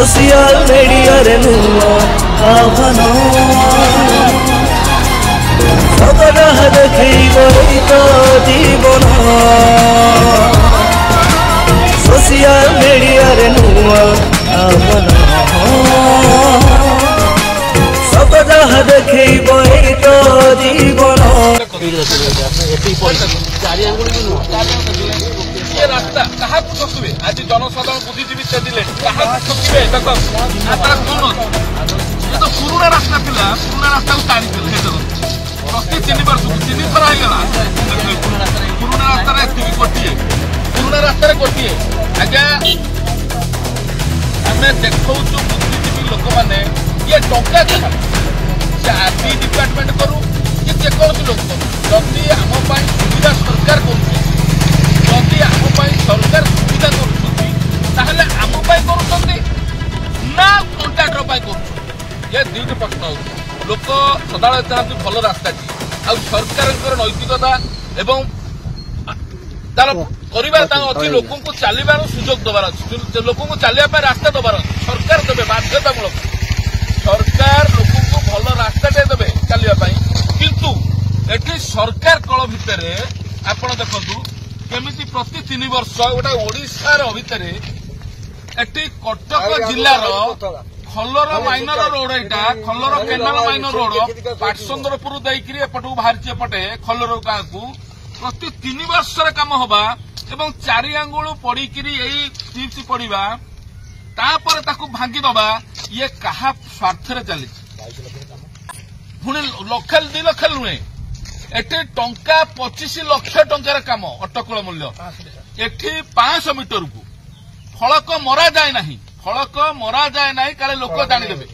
social media रे नुआ आह्वान सबराह देखैब तो जीवन सोशल मीडिया रे नुआ आह्वान सबराह देखैब तो जीवन ये रास्ता क्या ठके आज जनसाधारण बुद्धिजीवी से दिले क्या ठके देख कौन ये तो पुराना रास्ता था पुराना रास्ता को टाणी प्रति 3 वर्ष 3 थर होगा पुराना रास्ता गोटे पुराना रास्ता गोटे आज्ञा आम देखु बुद्धिजीवी लोक मैंने ये टंका से आरटी डिपार्टमेंट करू कि जेकोसी लोक जदि आम सुविधा सरकार कर सरकार सुविधा कर दुईट प्रश्न हो लोक सदा चाहती भल रास्ता सरकार नैतिकता एवं तार कर लोक चलवार सुजोग दबार अच्छे लोक चलने रास्ता दबार सरकार देवे बाध्यतामूलक सरकार लोक भल रास्ताटे देवे चलने किंतु एठी सरकार कल भितर आपण देखु केमिति प्रति 3 वर्ष गोटे ओडिशार भितर एटी कटक जिलार खल्लर माइनर रोड यहाँ खल्लर केनाल माइनर रोड पाटसुंदरपुर देकर एपटू बाहरी एपटे खल्लर गाँव को प्रति 3 वर्ष काम हवा एवं 4 आंगुल पड़िकी चिप्स पड़ा तापर ताकू भांगीदबा ये क्या स्वार्थ चली पुणी लक्ष 2 लाख नुहे एटी टंका 25 लाख टंकार काम अटकल मूल्य एटी 500 मीटर को फलक मरा जाए ना फलक मरा जाए ना काले लोक जाणीदेवे